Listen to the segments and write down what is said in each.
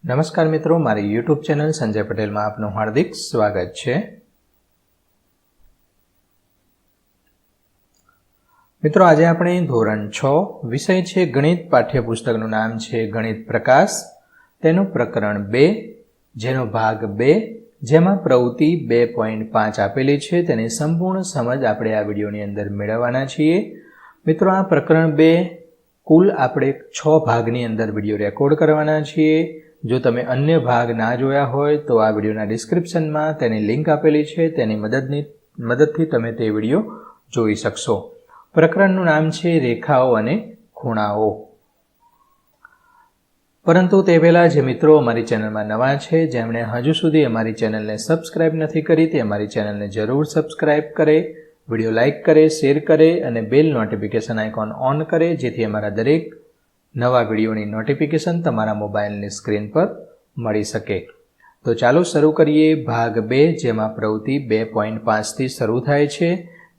નમસ્કાર મિત્રો, મારી યુટ્યુબ ચેનલ સંજય પટેલમાં આપનું હાર્દિક સ્વાગત છે. મિત્રો, આજે આપણે ધોરણ 6 વિષય છે ગણિત પાઠ્યપુસ્તકનું નામ છે ગણિત પ્રકાશ, તેનું પ્રકરણ 2 જેનો ભાગ 2 જેમાં પ્રવૃત્તિ 2.5 આપેલી છે તેની સંપૂર્ણ સમજ આપણે આ વિડીયોની અંદર મેળવવાના છીએ. મિત્રો, આ પ્રકરણ 2 કુલ આપણે 6 ભાગની અંદર વિડીયો રેકોર્ડ કરવાના છીએ. જો તમે અન્ય ભાગ ના જોયા હોય તો આ વિડીયોના ડિસ્ક્રિપ્શનમાં તેની લિંક આપેલી છે, તેની મદદથી તમે તે વિડીયો જોઈ શકશો. પ્રકરણનું નામ છે રેખાઓ અને ખૂણાઓ. પરંતુ તે પહેલાં જે મિત્રો અમારી ચેનલમાં નવા છે, જેમણે હજુ સુધી અમારી ચેનલને સબસ્ક્રાઇબ નથી કરી, તે અમારી ચેનલને જરૂર સબસ્ક્રાઇબ કરે, વિડીયો લાઇક કરે, શેર કરે અને બેલ નોટિફિકેશન આઇકોન ઓન કરે, જેથી અમારા દરેક નવા વિડીયોની નોટિફિકેશન તમારા મોબાઈલની સ્ક્રીન પર મળી શકે. તો ચાલો શરૂ કરીએ. ભાગ 2 જેમાં પ્રવૃત્તિ 2.5થી શરૂ થાય છે.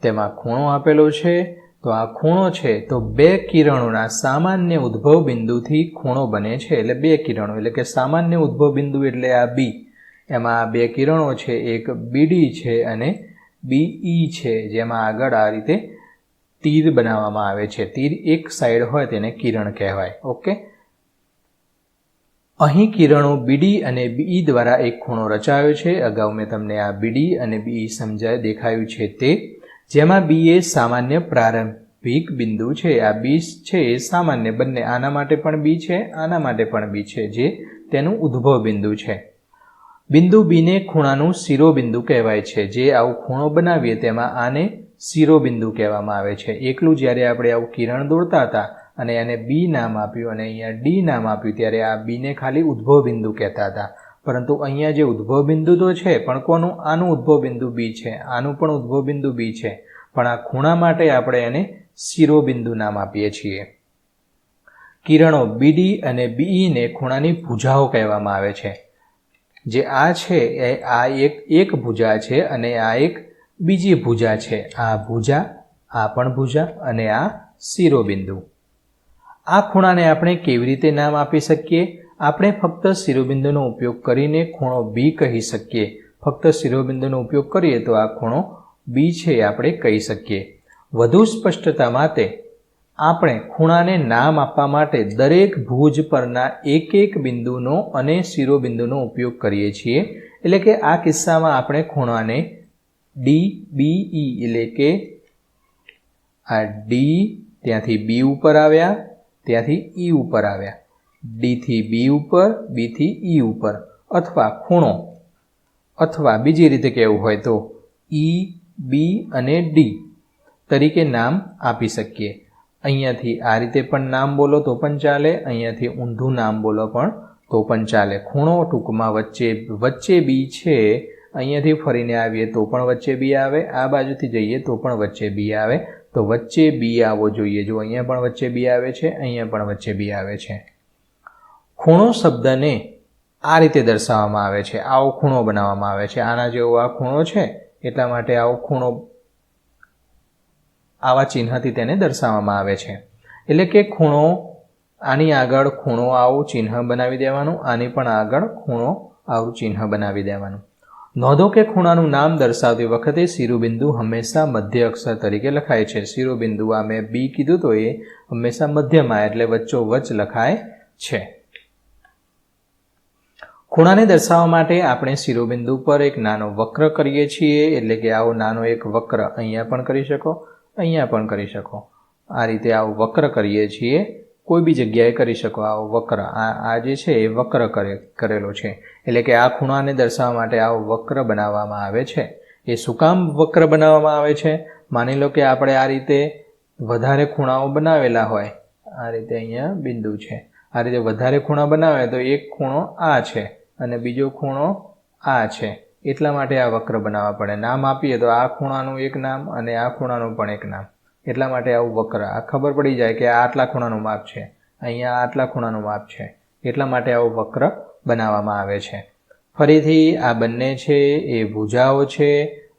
તેમાં ખૂણો આપેલો છે. તો આ ખૂણો છે તો બે કિરણોના સામાન્ય ઉદ્ભવ બિંદુથી ખૂણો બને છે. એટલે બે કિરણો એટલે કે સામાન્ય ઉદ્ભવ બિંદુ એટલે આ બી, એમાં આ બે કિરણો છે, એક બીડી છે અને બીઈ છે, જેમાં આગળ આ રીતે તીર બનાવવામાં આવે છે. તીર એક સાઈડ હોય તેને કિરણ કહેવાય. ઓકે, અહીં કિરણો બીડી અને બીઈ દ્વારા એક ખૂણો રચાયો છે. અગાઉ મેં તમને આ બીડી અને બીઈ દેખાયું છે તે, જેમાં બી એ સામાન્ય પ્રારંભિક બિંદુ છે. આ બી છે એ સામાન્ય, બંને આના માટે પણ બી છે, આના માટે પણ બી છે, જે તેનું ઉદ્ભવ બિંદુ છે. બિંદુ બીને ખૂણાનું શિરોબિંદુ કહેવાય છે. જે આવું ખૂણો બનાવીએ તેમાં આને શિરોબિંદુ કહેવામાં આવે છે. એકલું જ્યારે આપણે આવું કિરણ દોરતા હતા અને એને બી નામ આપ્યું અને અહીંયા ડી નામ આપ્યું, ત્યારે આ બીને ખાલી ઉદ્ભવ બિંદુ કહેતા હતા. પરંતુ અહીંયા જે ઉદ્ભવ બિંદુ તો છે, પણ કોનું? આનું ઉદ્ભવ બિંદુ બી છે, આનું પણ ઉદ્ભવ બિંદુ બી છે, પણ આ ખૂણા માટે આપણે એને શિરોબિંદુ નામ આપીએ છીએ. કિરણો બીડી અને બીઈને ખૂણાની ભુજાઓ કહેવામાં આવે છે. જે આ છે એ આ એક ભુજા છે અને આ એક બીજી ભુજા છે. આ ભુજા, આ પણ ભુજા અને આ શિરોબિંદુ. આ ખૂણાને આપણે કેવી રીતે નામ આપી શકીએ? આપણે ફક્ત શિરોબિંદુનો ઉપયોગ કરીને ખૂણો બી કહી શકીએ. ફક્ત શિરોબિંદુનો ઉપયોગ કરીએ તો આ ખૂણો બી છે આપણે કહી શકીએ. વધુ સ્પષ્ટતા માટે આપણે ખૂણાને નામ આપવા માટે દરેક ભુજ પરના એક એક બિંદુનો અને શિરોબિંદુનો ઉપયોગ કરીએ છીએ. એટલે કે આ કિસ્સામાં આપણે ખૂણાને ડી બી ઈ એટલે કે આ ડી ત્યાંથી બી ઉપર આવ્યા, ત્યાંથી ઈ ઉપર આવ્યા, ડી થી બી ઉપર, બી થી ઈ ઉપર, અથવા ખૂણો, અથવા બીજી રીતે કહેવું હોય તો ઈ, બી અને ડી તરીકે નામ આપી શકીએ. અહીંયાથી આ રીતે પણ નામ બોલો તો પણ ચાલે, અહીંયાથી ઊંધું નામ બોલો પણ તો પણ ચાલે. ખૂણો ટૂંકમાં વચ્ચે બી છે. અહીંયાથી ફરીને આવીએ તો પણ વચ્ચે બી આવે, આ બાજુથી જઈએ તો પણ વચ્ચે બી આવે. તો વચ્ચે બી આવવો જોઈએ. જો અહીંયા પણ વચ્ચે બી આવે છે, અહીંયા પણ વચ્ચે બી આવે છે. ખૂણો શબ્દને આ રીતે દર્શાવવામાં આવે છે, આવો ખૂણો બનાવવામાં આવે છે. આના જેવો આ ખૂણો છે એટલા માટે આવો ખૂણો, આવા ચિહ્નથી તેને દર્શાવવામાં આવે છે. એટલે કે ખૂણો, આની આગળ ખૂણો આવું ચિહ્ન બનાવી દેવાનું, આની પણ આગળ ખૂણો આવું ચિહ્ન બનાવી દેવાનું. નોંધો કે ખૂણાનું નામ દર્શાવતી વખતે શિરોબિંદુ હંમેશા મધ્ય અક્ષર તરીકે લખાય છે. શિરોબિંદુ આ મેં બી કીધું તો એ હંમેશા મધ્યમાં એટલે વચ્ચોવચ્ચ લખાય છે. ખૂણાને દર્શાવવા માટે આપણે શિરોબિંદુ પર એક નાનો વક્ર કરીએ છીએ. એટલે કે આવો નાનો એક વક્ર અહીંયા પણ કરી શકો, અહીંયા પણ કરી શકો. આ રીતે આવો વક્ર કરીએ છીએ. કોઈ બી જગ્યાએ કરી શકો આવો વક્ર. આ જે છે એ વક્ર કરેલો છે. એટલે કે આ ખૂણાને દર્શાવવા માટે આવો વક્ર બનાવવામાં આવે છે. એ શું કામ વક્ર બનાવવામાં આવે છે? માની લો કે આપણે આ રીતે વધારે ખૂણાઓ બનાવેલા હોય, આ રીતે અહીંયા બિંદુ છે, આ રીતે વધારે ખૂણા બનાવે તો એક ખૂણો આ છે અને બીજો ખૂણો આ છે, એટલા માટે આ વક્ર બનાવવા પડે. નામ આપીએ તો આ ખૂણાનું એક નામ અને આ ખૂણાનું પણ એક નામ, એટલા માટે આવું વક્ર. આ ખબર પડી જાય કે આ આટલા ખૂણાનું માપ છે, અહીંયા આટલા ખૂણાનું માપ છે, એટલા માટે આવું વક્ર બનાવવામાં આવે છે. ફરીથી આ બંને છે એ ભુજાઓ છે,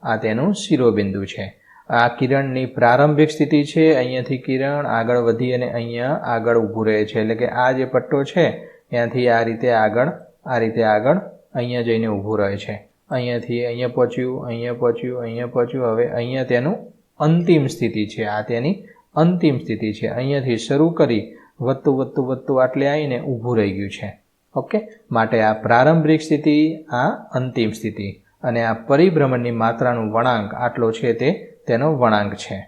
આ તેનું શિરોબિંદુ છે. આ કિરણની પ્રારંભિક સ્થિતિ છે. અહીંયાથી કિરણ આગળ વધી અને અહીંયા આગળ ઊભું રહે છે. એટલે કે આ જે પટ્ટો છે ત્યાંથી આ રીતે આગળ આ રીતે આગળ અહીંયા જઈને ઊભું રહે છે. અહીંયાથી અહીંયા પહોંચ્યું, અહીંયા પહોંચ્યું, અહીંયા પહોંચ્યું. હવે અહીંયા તેનું અંતિમ સ્થિતિ છે. આ તેની અંતિમ સ્થિતિ છે. અહીંયાથી શરૂ કરી વધતું આટલે આવીને ઊભું રહી ગયું છે. ઓકે, માટે આ પ્રારંભિક સ્થિતિ, આ અંતિમ સ્થિતિ, અને આ પરિભ્રમણની માત્રાનું વળાંક આટલો છે તે તેનો વળાંક છે.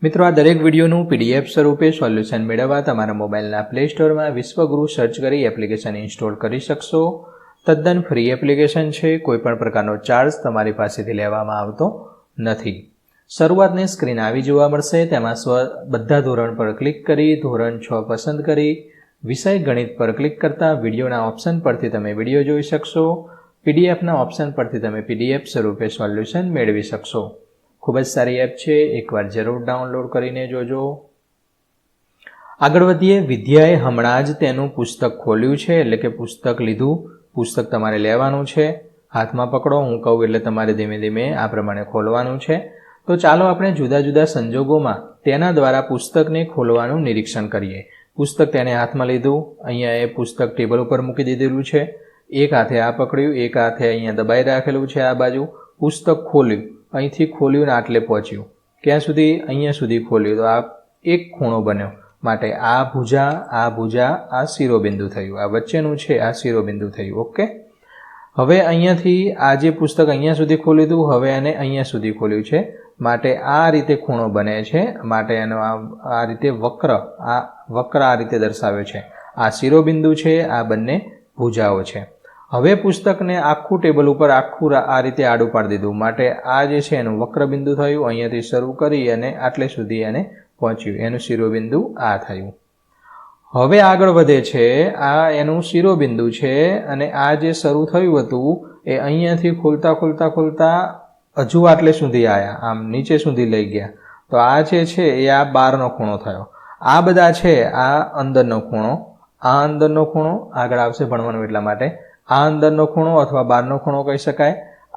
મિત્રો, આ દરેક વિડીયોનું PDF સ્વરૂપે સોલ્યુશન મેળવવા તમારા મોબાઈલના પ્લે સ્ટોરમાં વિશ્વગુરુ સર્ચ કરી એપ્લિકેશન ઇન્સ્ટોલ કરી શકશો. તદ્દન ફ્રી એપ્લિકેશન છે. કોઈપણ પ્રકારનો ચાર્જ તમારી પાસેથી લેવામાં આવતો નથી. શરૂઆતની સ્ક્રીન આવી જોવા મળશે. તેમાં બધા ધોરણ પર ક્લિક કરી ધોરણ 6 પસંદ કરી વિષય ગણિત પર ક્લિક કરતા વિડીયોના ઓપ્શન પરથી તમે વિડીયો જોઈ શકશો. PDFના ઓપ્શન પરથી તમે PDF સ્વરૂપે સોલ્યુશન મેળવી શકશો. ખૂબ જ સારી એપ છે. એકવાર જરૂર ડાઉનલોડ કરીને જોજો. આગળ વધીએ. વિદ્યાએ હમણાં જ તેનું પુસ્તક ખોલ્યું છે, એટલે કે પુસ્તક લીધું. પુસ્તક તમારે લેવાનું છે. હાથમાં પકડો, હું કહું એટલે તમારે ધીમે ધીમે આ પ્રમાણે ખોલવાનું છે. તો ચાલો આપણે જુદા જુદા સંજોગોમાં તેના દ્વારા પુસ્તકને ખોલવાનું નિરીક્ષણ કરીએ. પુસ્તક તેને હાથમાં લીધું. અહીંયા એ પુસ્તક ટેબલ ઉપર મૂકી દીધેલું છે. એક હાથે આ પકડ્યું, એક હાથે અહીંયા દબાઈ રાખેલું છે. આ બાજુ પુસ્તક ખોલ્યું, અહીંથી ખોલ્યું ને આટલે પહોંચ્યું. ક્યાં સુધી? અહીંયા સુધી ખોલ્યું. તો આ એક ખૂણો બન્યો. માટે આ ભુજા, આ શિરોબિંદુ થયું. આ વચ્ચેનું છે, આ શિરોબિંદુ થયું. ઓકે, હવે અહીંયાથી આ જે પુસ્તક અહીંયા સુધી ખોલ્યું હતું, હવે એને અહીંયા સુધી ખોલ્યું છે. માટે આ રીતે ખૂણો બને છે. માટે એનો આ રીતે વક્ર આ રીતે દર્શાવ્યો છે. આ શિરોબિંદુ છે, આ બંને ભુજાઓ છે. હવે પુસ્તકને આખું ટેબલ ઉપર આખું આ રીતે આડું પાડી દીધું. માટે આ જે છે એનું વક્રબિંદુ થયું. અહીંયાથી શરૂ કરી અને આટલે સુધી એને પહોંચ્યું. એનું શિરોબિંદુ આ થયું. હવે આગળ વધે છે. આ એનું શિરોબિંદુ છે અને આ જે શરૂ થયું હતું એ અહીંયાથી ખોલતા હજુ આટલે સુધી આવ્યા, આમ નીચે સુધી લઈ ગયા. તો આ જે છે એ આ બહારનો ખૂણો થયો. આ બધા છે આ અંદરનો ખૂણો, આ અંદરનો ખૂણો આગળ આવશે ભણવાનું એટલા માટે. આ અંદરનો ખૂણો અથવા બહારનો ખૂણો કહી શકાય.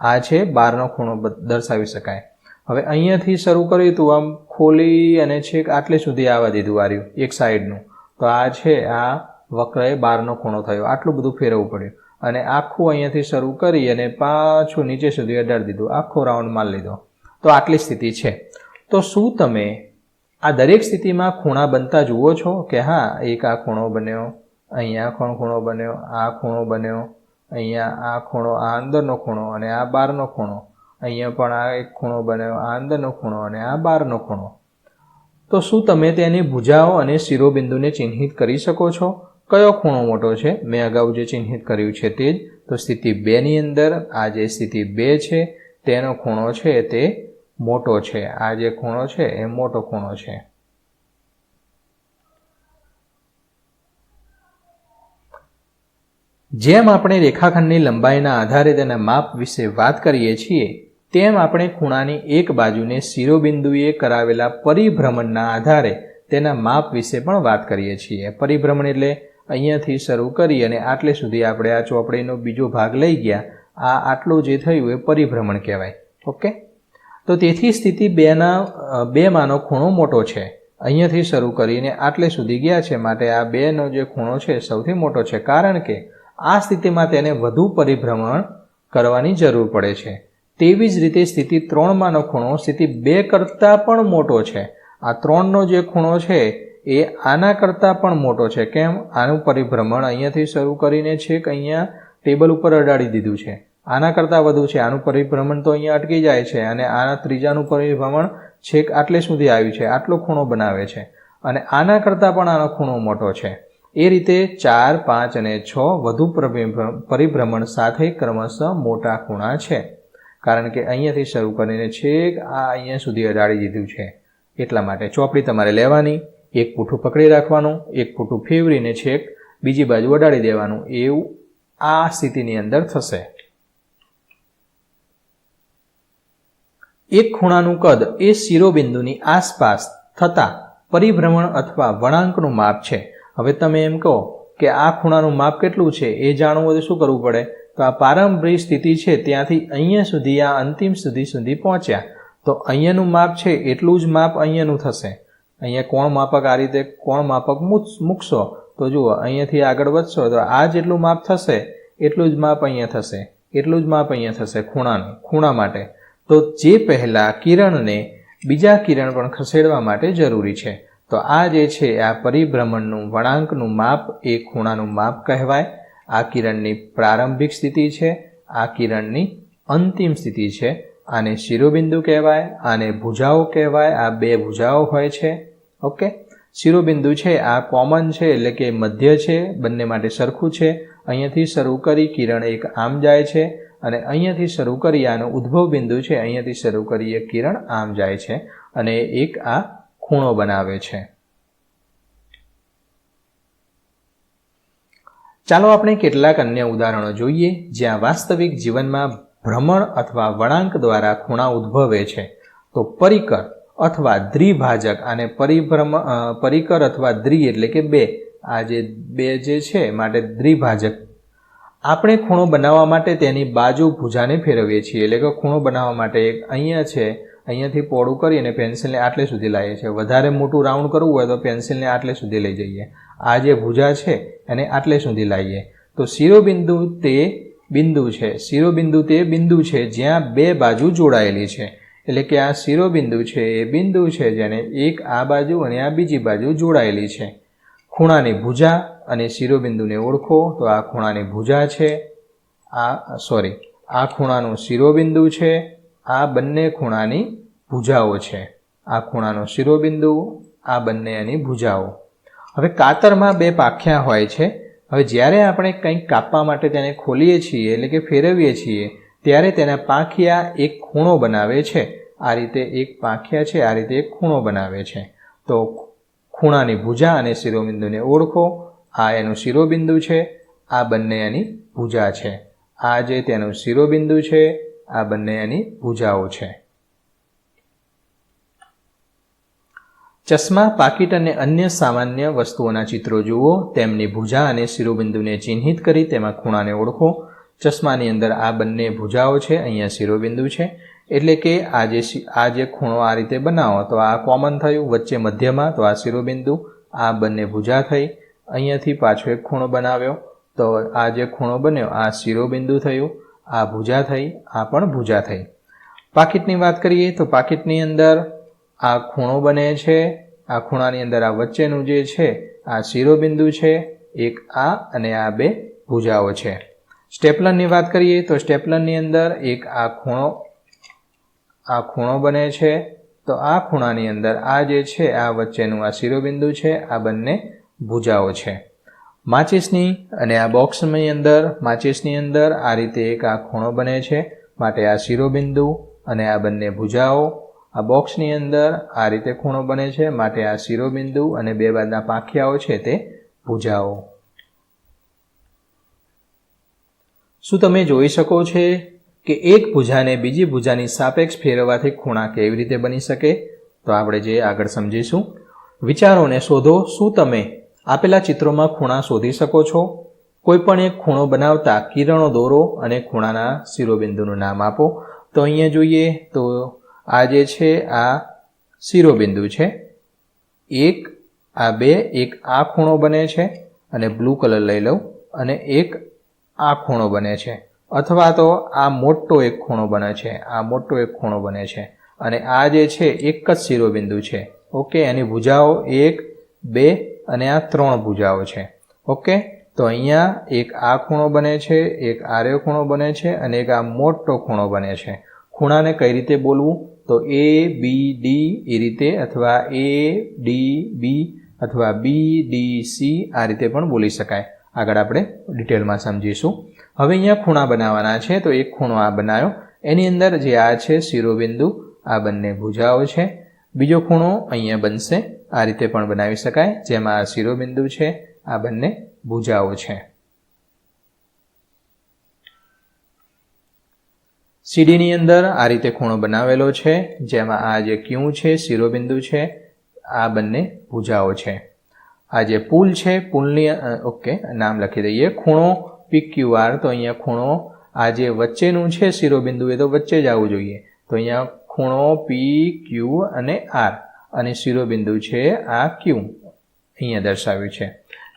આ છે બહારનો ખૂણો દર્શાવી શકાય. હવે અહીંયાથી શરૂ કર્યું હતું, આમ ખોલી અને છેક આટલે સુધી આવવા દીધું આર્યું એક સાઈડનું. તો આ છે આ વક્રએ બહારનો ખૂણો થયો. આટલું બધું ફેરવવું પડ્યું અને આખું અહીંયાથી શરૂ કરી અને પાછું નીચે સુધી અડાડી દીધું. આખો રાઉન્ડ મારી લીધો. તો આટલી સ્થિતિ છે. તો શું તમે આ દરેક સ્થિતિમાં ખૂણા બનતા જુઓ છો કે હા, એક આ ખૂણો બન્યો, અહીંયા ખૂણો બન્યો, આ ખૂણો બન્યો, અહીંયા આ ખૂણો, આ અંદરનો ખૂણો અને આ બહારનો ખૂણો, અહીંયા પણ આ એક ખૂણો બન્યો, આ અંદરનો ખૂણો અને આ બહારનો ખૂણો. તો શું તમે તેની ભુજાઓ અને શિરોબિંદુને ચિહ્નિત કરી શકો છો? કયો ખૂણો મોટો છે? મેં અગાઉ જે ચિહ્નિત કર્યું છે તે જ. તો સ્થિતિ 2 ની અંદર આ જે સ્થિતિ 2 છે તેનો ખૂણો છે તે મોટો છે. આ જે ખૂણો છે એ મોટો ખૂણો છે. જેમ આપણે રેખાખંડની લંબાઈના આધારે તેના માપ વિશે વાત કરીએ છીએ, તેમ આપણે ખૂણાની એક બાજુને શિરોબિંદુએ કરાવેલા પરિભ્રમણના આધારે તેના માપ વિશે પણ વાત કરીએ છીએ. પરિભ્રમણ એટલે અહીંયાથી શરૂ કરી અને આટલે સુધી આપણે આ ચોપડીનો બીજો ભાગ લઈ ગયા. આ આટલું જે થયું એ પરિભ્રમણ કહેવાય. ઓકે, તો તેથી સ્થિતિ 2 માંનો ખૂણો મોટો છે. અહીંયાથી શરૂ કરીને આટલે સુધી ગયા છે. માટે આ 2નો જે ખૂણો છે સૌથી મોટો છે. કારણ કે આ સ્થિતિમાં તેને વધુ પરિભ્રમણ કરવાની જરૂર પડે છે. તેવી જ રીતે સ્થિતિ 3 માંનો ખૂણો સ્થિતિ 2 કરતાં પણ મોટો છે. આ 3નો જે ખૂણો છે એ આના કરતાં પણ મોટો છે. કેમ? આનું પરિભ્રમણ અહીંયાથી શરૂ કરીને છેક અહીંયા ટેબલ ઉપર અડાડી દીધું છે. આના કરતાં વધુ છે. આનું પરિભ્રમણ તો અહીંયા અટકી જાય છે અને આના ત્રીજાનું પરિભ્રમણ છેક આટલે સુધી આવ્યું છે. આટલો ખૂણો બનાવે છે અને આના કરતાં પણ આનો ખૂણો મોટો છે. એ રીતે 4, 5 અને 6 વધુ પરિભ્રમણ સાથે ક્રમશઃ મોટા ખૂણા છે. કારણ કે અહીંયાથી શરૂ કરીને છેક આ અહીંયા સુધી અડાડી દીધું છે. એટલા માટે ચોપડી તમારે લેવાની, એક પૂઠું પકડી રાખવાનું, એક પૂઠું ફેરવીને છેક બીજી બાજુ અડાડી દેવાનું. એવું આ સ્થિતિની અંદર થશે. એક ખૂણાનું કદ એ શિરોબિંદુની આસપાસ થતા પરિભ્રમણ અથવા વળાંકનું માપ છે. હવે તમે એમ કહો કે આ ખૂણાનું માપ કેટલું છે એ જાણવું હોય તો શું કરવું પડે? તો આ પ્રારંભિક સ્થિતિ છે ત્યાંથી અહીંયા સુધી આ અંતિમ સુધી પહોંચ્યા. તો અહીંયાનું માપ છે એટલું જ માપ અહીંયાનું થશે. અહીંયા કોણ માપક આ રીતે કોણ માપક મૂકશો તો જુઓ અહીંયાથી આગળ વધશો તો આ જેટલું માપ થશે એટલું જ માપ અહીંયા થશે, એટલું જ માપ અહીંયા થશે ખૂણા માટે. તો જે પહેલા કિરણને બીજા કિરણ પણ ખસેડવા માટે જરૂરી છે. તો આ જે છે આ પરિભ્રમણનું વળાંકનું માપ એ ખૂણાનું માપ કહેવાય. આ કિરણની પ્રારંભિક સ્થિતિ છે, આ કિરણની અંતિમ સ્થિતિ છે. આને શિરોબિંદુ કહેવાય, આને ભુજાઓ કહેવાય. આ બે ભુજાઓ હોય છે. ઓકે, શિરોબિંદુ છે આ કોમન છે એટલે કે મધ્ય છે, બંને માટે સરખું છે. અહીંયાથી શરૂ કરી કિરણ એક આમ જાય છે અને અહીંયાથી શરૂ કરી આનો ઉદ્ભવ બિંદુ છે, અહીંયાથી શરૂ કરી એક કિરણ આમ જાય છે અને એક આ ખૂણો બનાવે છે. ચાલો આપણે કેટલાક અન્ય ઉદાહરણો જોઈએ જ્યાં વાસ્તવિક જીવનમાં ભ્રમણ અથવા વળાંક દ્વારા ખૂણા ઉદ્ભવે છે. તો પરિકર અથવા દ્વિભાજક આને પરિકર અથવા દ્વિ એટલે કે બે, આ જે બે જે છે માટે દ્વિભાજક. આપણે ખૂણો બનાવવા માટે તેની બાજુ ભુજાને ફેરવીએ છીએ. એટલે કે ખૂણો બનાવવા માટે એક અહીંયા છે, અહીંયાથી પોળું કરી અને પેન્સિલને આટલે સુધી લાવીએ છીએ. વધારે મોટું રાઉન્ડ કરવું હોય તો પેન્સિલને આટલે સુધી લઈ જઈએ. આ જે ભુજા છે એને આટલે સુધી લાવીએ. તો શિરોબિંદુ તે બિંદુ છે, શિરોબિંદુ તે બિંદુ છે જ્યાં બે બાજુ જોડાયેલી છે. એટલે કે આ શિરોબિંદુ છે એ બિંદુ છે જેને એક આ બાજુ અને આ બીજી બાજુ જોડાયેલી છે. ખૂણાની ભુજા અને શિરોબિંદુને ઓળખો. તો આ ખૂણાની ભુજા છે, આ ખૂણાનું શિરોબિંદુ છે, આ બંને ખૂણાની ભુજાઓ છે. આ ખૂણાનો શિરોબિંદુ, આ બંને એની ભુજાઓ. હવે કાતરમાં બે પાંખિયા હોય છે. હવે જ્યારે આપણે કંઈક કાપવા માટે તેને ખોલીએ છીએ એટલે કે ફેરવીએ છીએ ત્યારે તેના પાંખિયા એક ખૂણો બનાવે છે. આ રીતે એક પાંખિયા છે, આ રીતે એક ખૂણો બનાવે છે. તો ખૂણાની ભુજા અને શિરોબિંદુને ઓળખો. આ એનું શિરોબિંદુ છે, આ બંને એની ભુજા છે. આ જે તેનું શિરોબિંદુ છે, આ બંને એની ભુજાઓ છે. ચશ્મા, પાકીટ અને અન્ય સામાન્ય વસ્તુઓના ચિત્રો જુઓ. તેમની ભુજા અને શિરોબિંદુને ચિહ્નિત કરી તેમાં ખૂણાને ઓળખો. ચશ્માની અંદર આ બંને ભુજાઓ છે, અહીંયા શિરોબિંદુ છે. એટલે કે આ જે ખૂણો આ રીતે બનાવો તો આ કોમન થયું, વચ્ચે મધ્યમાં તો આ શિરોબિંદુ, આ બંને ભુજા થઈ. અહીંયાથી પાછો એક ખૂણો બનાવ્યો તો આ જે ખૂણો બન્યો આ શિરોબિંદુ થયું, આ ભુજા થઈ, આ પણ ભુજા થઈ. પાકીટની વાત કરીએ તો પાકીટની અંદર આ ખૂણો બને છે. આ ખૂણાની અંદર આ વચ્ચેનું જે છે આ શિરોબિંદુ છે, એક આ અને આ બે ભુજાઓ છે. સ્ટેપલરની વાત કરીએ તો સ્ટેપલરની અંદર એક આ ખૂણો બને છે. તો આ ખૂણાની અંદર આ જે છે આ વચ્ચેનું આ શિરોબિંદુ છે, આ બંને ભુજાઓ છે. માચિસની અને આ બોક્સની અંદર માચિસની અંદર આ રીતે એક આ ખૂણો બને છે, માટે આ શિરોબિંદુ અને આ બંને ભુજાઓ. આ બોક્સની અંદર આ રીતે ખૂણો બને છે, માટે આ શિરોબિંદુ અને બે બાજુના પાંખિયાઓ છે તે ભુજાઓ. શું તમે જોઈ શકો છો કે એક ભુજાને બીજી ભુજાની સાપેક્ષ ફેરવવાથી ખૂણા કેવી રીતે બની શકે? તો આપણે જે આગળ સમજીશું. વિચારોને શોધો. શું તમે આપેલા ચિત્રોમાં ખૂણા શોધી શકો છો? કોઈ પણ એક ખૂણો બનાવતા કિરણો દોરો અને ખૂણાના શિરોબિંદુનું નામ આપો. તો અહીંયા જોઈએ તો આ જે છે આ શિરોબિંદુ છે, એક આ બે, એક આ ખૂણો બને છે અને બ્લુ કલર લઈ લઉં અને એક આ ખૂણો બને છે, અથવા તો આ મોટો એક ખૂણો બને છે, આ મોટો એક ખૂણો બને છે અને આ જે છે એક જ શિરોબિંદુ છે. ઓકે, એની ભુજાઓ 1, 2 અને આ 3 ભુજાઓ છે. ઓકે, તો અહીંયા એક આ ખૂણો બને છે, એક આર્યો ખૂણો બને છે અને એક આ મોટો ખૂણો બને છે. ખૂણાને કઈ રીતે બોલવું? તો A, B, D એ રીતે, અથવા A, D, B અથવા B, D, C આ રીતે પણ બોલી શકાય. આગળ આપણે ડિટેલમાં સમજીશું. હવે અહીંયા ખૂણા બનાવવાના છે. તો એક ખૂણો આ બનાવ્યો, એની અંદર જે આ છે શિરોબિંદુ, આ બંને ભુજાઓ છે. બીજો ખૂણો અહીંયા બનશે, આ રીતે પણ બનાવી શકાય, જેમાં આ શિરોબિંદુ છે, આ બંને ભુજાઓ છે. સીડીની અંદર આ રીતે ખૂણો બનાવેલો છે, જેમાં આ જે ક્યુ છે શિરોબિંદુ છે, આ બંને ભુજાઓ છે. આ જે પુલ છે, પુલની ઓકે નામ લખી દઈએ, ખૂણો PQR. તો અહીંયા ખૂણો આ જે વચ્ચેનું છે શિરોબિંદુ એ તો વચ્ચે જ આવવું જોઈએ. તો અહીંયા ખૂણો PQ અને R અને શિરોબિંદુ છે આ ક્યુ અહીંયા દર્શાવ્યું છે.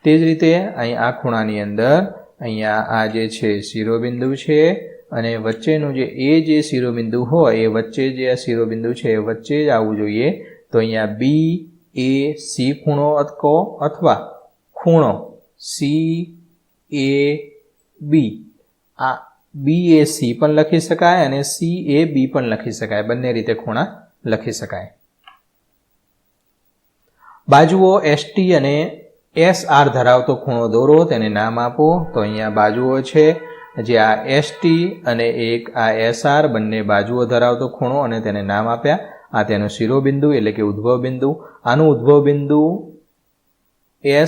તે જ રીતે અહીં આ ખૂણાની અંદર અહીંયા આ જે છે શિરોબિંદુ છે અને વચ્ચેનું જે શિરોબિંદુ હોય એ વચ્ચે જે આ શિરોબિંદુ છે એ વચ્ચે જ આવવું જોઈએ. તો અહીંયા BAC ખૂણો કહો અથવા ખૂણો CAB, આ BAC પણ લખી શકાય અને CAB પણ લખી શકાય. બંને રીતે ખૂણા લખી શકાય. બાજુઓ ST અને SR ધરાવતો ખૂણો દોરો, તેને નામ આપો. તો અહીંયા બાજુઓ છે જે આ ST અને એક આ SR બંને બાજુઓ ધરાવતો ખૂણો અને તેને નામ આપ્યા. આ તેનો શિરોબિંદુ એટલે કે ઉદ્ભવ બિંદુ. આનું ઉદ્ભવ બિંદુ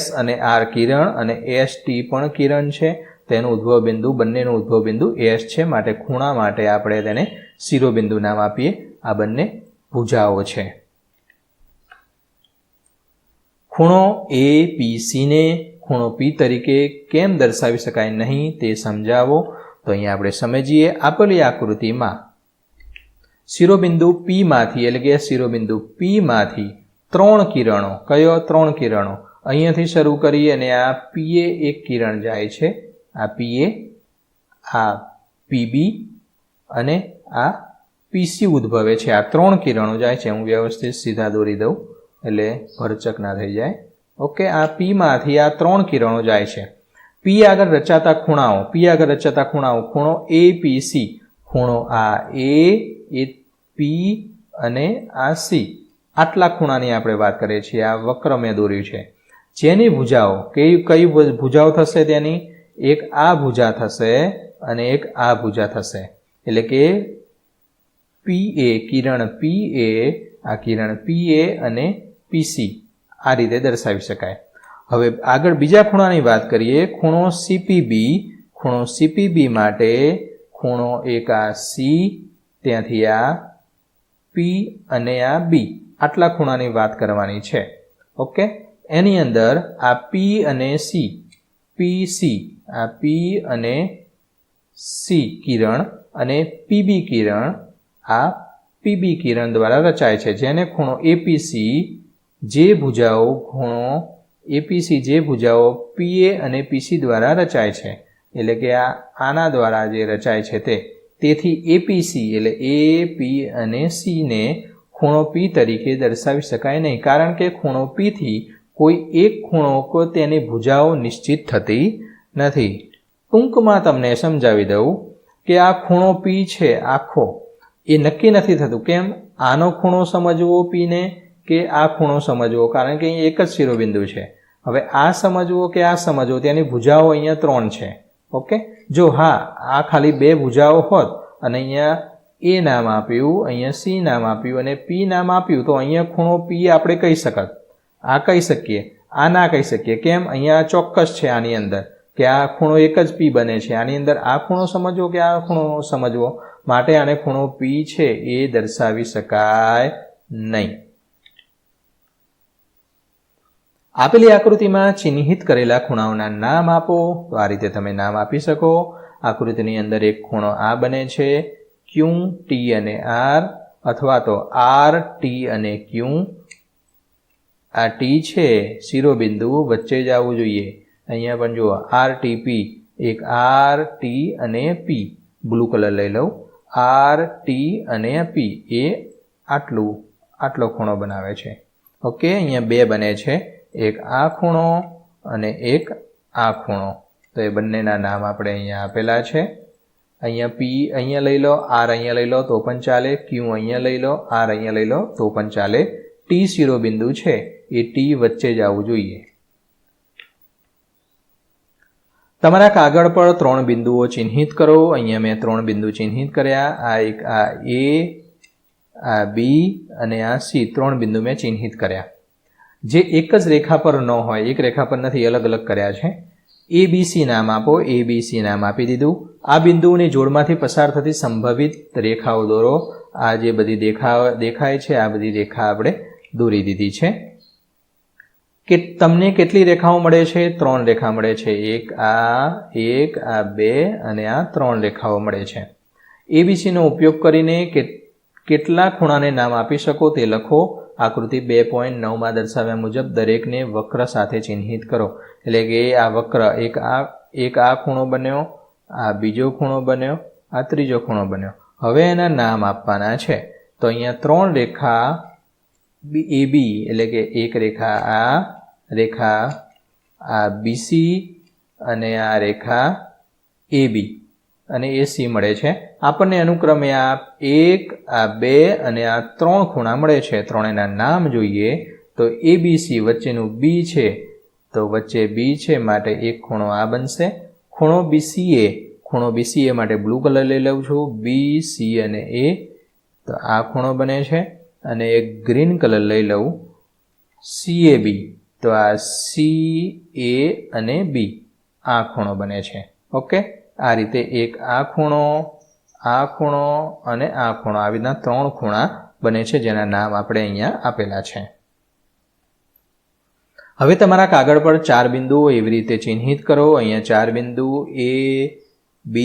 S અને R કિરણ અને ST પણ કિરણ છે. તેનું ઉદ્ભવ બિંદુ બંનેનું ઉદ્ભવ બિંદુ S છે. માટે ખૂણા માટે આપણે તેને શિરોબિંદુ નામ આપીએ. આ બંને ભુજાઓ છે. ખૂણો APC ને ખૂણો P તરીકે કેમ દર્શાવી શકાય નહીં તે સમજાવો. તો અહીંયા આપણે સમજીએ. આપેલી આકૃતિમાં શિરોબિંદુ P માંથી એટલે કે શિરોબિંદુ P માંથી 3 કિરણો, કયો 3 કિરણો અહીંયાથી શરૂ કરી અને આ PA એક કિરણ જાય છે. આ PA, આ PB અને આ PC ઉદ્ભવે છે. આ 3 કિરણો જાય છે. હું વ્યવસ્થિત સીધા દોરી દઉં એટલે ભરચક ના થઈ જાય. ઓકે, આ P માંથી આ 3 કિરણો જાય છે. P આગળ રચાતા ખૂણાઓ, ખૂણો APC, ખૂણો આ A, P અને આ C, આટલા ખૂણાની આપણે વાત કરીએ છીએ. આ વક્ર મેં દોર્યું છે. જેની ભુજાઓ કઈ ભુજાઓ થશે તેની? એક આ ભુજા થશે અને એક આ ભુજા થશે. એટલે કે PA, કિરણ PA, આ કિરણ PA અને PC આ રીતે દર્શાવી શકાય. હવે આગળ બીજા ખૂણાની વાત કરીએ. ખૂણો CPB માટે ખૂણો એક આ C, ત્યાંથી આ P અને આ B, આટલા ખૂણાની વાત કરવાની છે. ઓકે, એની અંદર આ P અને C, PC, આ P અને C કિરણ અને PB કિરણ આ PB કિરણ દ્વારા રચાય છે. જેને ખૂણો APC જે ભુજાઓ PA અને PC દ્વારા રચાય છે. એટલે કે આના દ્વારા જે રચાય છે તેથી APC એટલે A, P અને C ને ખૂણો P તરીકે દર્શાવી શકાય નહીં. કારણ કે ખૂણો P થી કોઈ એક ખૂણો કે તેની ભુજાઓ નિશ્ચિત થતી નથી. ટૂંકમાં તમને સમજાવી દઉં કે આ ખૂણો P છે આખો, એ નક્કી નથી થતું. કેમ? આનો ખૂણો સમજવો P ને કે આ ખૂણો સમજવો? કારણ કે અહીં એક જ શિરોબિંદુ છે. હવે આ સમજવો કે આ સમજવો, તેની ભુજાઓ અહીંયા 3 છે. ઓકે, જો આ ખાલી 2 ભુજાઓ હોત અને અહીંયા A નામ આપ્યું, અહીંયા C નામ આપ્યું અને P નામ આપ્યું, તો અહીંયા ખૂણો P આપણે કહી શકત. આ કહી શકીએ, આ ના કહી શકીએ. કેમ? અહીંયા ચોક્કસ છે આની અંદર કે આ ખૂણો એક જ P બને છે. આની અંદર આ ખૂણો સમજવો કે આ ખૂણો સમજવો, માટે આને ખૂણો P છે એ દર્શાવી શકાય નહીં. આપેલી આકૃતિમાં ચિહ્નિત કરેલા ખૂણાઓના નામ આપો. તો આ રીતે તમે નામ આપી શકો. આકૃતિની અંદર એક ખૂણો આ બને છે Q, T અને R, અથવા તો R, T અને Q. આ T છે શિરોબિંદુ વચ્ચે જ આવવું જોઈએ. અહીંયા પણ જુઓ RTP, એક R, T અને P, બ્લુ કલર લઈ લઉં. R, T અને P એ આટલો ખૂણો બનાવે છે. ઓકે, અહીંયા 2 બને છે, એક આ ખૂણો અને એક આ ખૂણો. તો એ બંનેના નામ આપણે અહીંયા આપેલા છે. અહીંયા P અહીંયા લઈ લો, R અહીંયા લઈ લો તો પણ ચાલે. Q અહીંયા લઈ લો, R અહીંયા લઈ લો તો પણ ચાલે. T શિરોબિંદુ છે એ T વચ્ચે જ આવવું જોઈએ. તમારા કાગળ પર 3 બિંદુઓ ચિહ્નિત કરો. અહીંયા મેં 3 બિંદુ ચિહ્નિત કર્યા. આ એક આ A, આ B અને આ C, 3 બિંદુ મેં ચિહ્નિત કર્યા. જે એક જ રેખા પર ન હોય, એક રેખા પર નથી, અલગ અલગ કર્યા છે. ABC નામ આપો. ABC નામ આપી દીધું. આ બિંદુઓની જોડમાંથી પસાર થતી સંભવિત રેખાઓ દોરો. આ જે બધી દેખાય છે આ બધી રેખા આપણે દોરી દીધી છે. કે તમને કેટલી રેખાઓ મળે છે? 3 રેખા મળે છે. એક આ 2 અને આ 3 રેખાઓ મળે છે. ABC નો ઉપયોગ કરીને કેટલા ખૂણાને નામ આપી શકો તે લખો. આકૃતિ 2.9 દર્શાવ્યા મુજબ દરેકને વક્ર સાથે ચિહ્નિત કરો. એટલે કે આ વક્ર એક આ ખૂણો બન્યો, આ બીજો ખૂણો બન્યો, આ ત્રીજો ખૂણો બન્યો. હવે એના નામ આપવાના છે. તો અહીંયા 3 રેખા AB એટલે કે એક રેખા આ BC અને આ રેખા AB અને AC મળે છે. આપણને અનુક્રમે આ 1, આ 2 અને આ 3 ખૂણા મળે છે. ત્રણેયના નામ જોઈએ તો ABC વચ્ચેનું B છે, તો વચ્ચે B છે માટે એક ખૂણો આ બનશે. ખૂણો BCA માટે બ્લુ કલર લઈ લઉં છું, BC અને A, તો આ ખૂણો બને છે. અને એક ગ્રીન કલર લઈ લઉં CAB, તો આ CA અને B આ ખૂણો બને છે. ઓકે, આ રીતે એક આ ખૂણો અને આ ખૂણો આવી રીતના 3 ખૂણા બને છે જેના નામ આપણે અહીંયા આપેલા છે. હવે તમારા કાગળ પર 4 બિંદુઓ એવી રીતે ચિહ્નિત કરો. અહીંયા 4 બિંદુ A, B,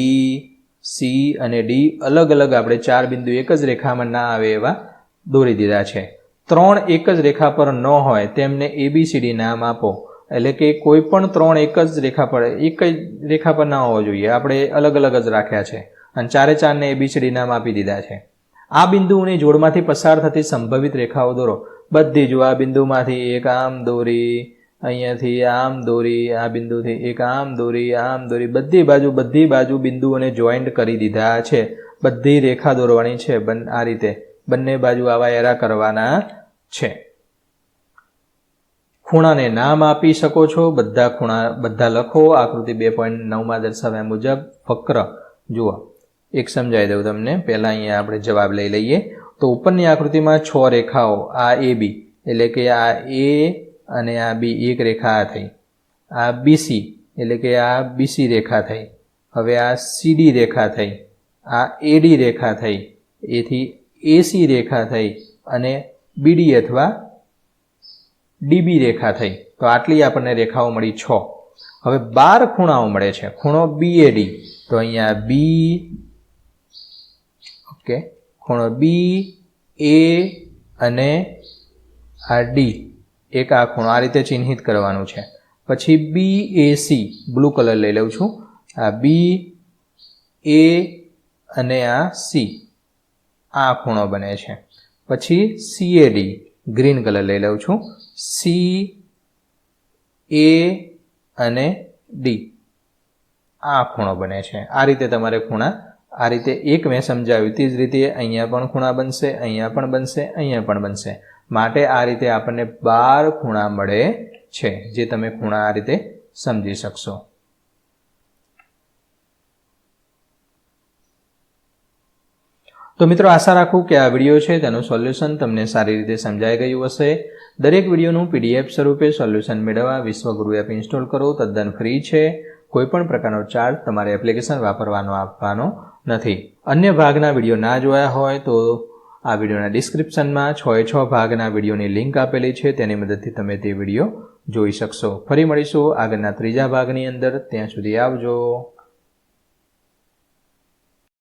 C અને D અલગ અલગ આપણે 4 બિંદુ એક જ રેખામાં ના આવે એવા દોરી દીધા છે. 3 એક જ રેખા પર ન હોય તેમને ABCD નામ આપો. એટલે કે કોઈ પણ 3 એક જ રેખા પર ના હોવો જોઈએ, આપણે અલગ અલગ જ રાખ્યા છે અને 4 ને ABCD નામ આપી દીધા છે. આ બિંદુઓની જોડમાંથી પસાર થતી સંભવિત રેખાઓ દોરો. બધી જો આ બિંદુમાંથી એક આમ દોરી, અહીંયાથી આમ દોરી, આ બિંદુથી એક આમ દોરી, બધી બાજુ બિંદુઓને જોઈન્ટ કરી દીધા છે. બધી રેખા દોરવાની છે. આ રીતે બંને બાજુ આવા એરા કરવાના છે. ખૂણાને નામ આપી શકો છો. બધા લખો. આકૃતિ 2.9 દર્શાવ્યા મુજબ વક્ર જુઓ. એક સમજાવી દઉં તમને. પહેલા અહીંયા આપણે જવાબ લઈ લઈએ. તો ઉપરની આકૃતિમાં 6 રેખાઓ, આ AB એટલે કે આ A અને આ B એક રેખા થઈ, આ BC એટલે કે આ BC રેખા થઈ, હવે આ CD રેખા થઈ, આ AD રેખા થઈ, એથી AC રેખા થઈ અને BD અથવા DB રેખા થઈ. તો આટલી આપણને રેખાઓ મળી 6. હવે 12 ખૂણાઓ મળે છે. ખૂણો BAD, તો અહીંયા B, ઓકે, ખૂણો B, A અને આ D એક આ ખૂણો આ રીતે ચિહ્નિત કરવાનું છે. પછી BAC બ્લુ કલર લઈ લઉં છું, આ B, A અને આ C આ ખૂણો બને છે. પછી CAD ગ્રીન કલર લઈ લઉં છું, C, A અને D આ ખૂણો બને છે. આ રીતે તમારે ખૂણા આ રીતે એક મેં સમજાવ્યું તે જ રીતે અહીંયા પણ ખૂણા બનશે, અહીંયા પણ બનશે, અહીંયા પણ બનશે. માટે આ રીતે આપણને 12 ખૂણા મળે છે, જે તમે ખૂણા આ રીતે સમજી શકશો. તો મિત્રો, આશા રાખું કે આ વિડીયો છે તેનું સોલ્યુશન તમને સારી રીતે સમજાઈ ગયું હશે. દરેક વિડીયોનું PDF સ્વરૂપે સોલ્યુશન મેળવવા વિશ્વગુરુ એપ ઇન્સ્ટોલ કરો. તદ્દન ફ્રી છે. કોઈપણ પ્રકારનો ચાર્જ તમારે એપ્લિકેશન વાપરવાનો આપવાનો નથી. અન્ય ભાગના વિડીયો ના જોયા હોય તો આ વિડીયોના ડિસ્ક્રિપ્શનમાં 6 ભાગના વિડીયોની લિંક આપેલી છે, તેની મદદથી તમે તે વિડીયો જોઈ શકશો. ફરી મળીશું આગળના 3જા ભાગની અંદર. ત્યાં સુધી આવજો.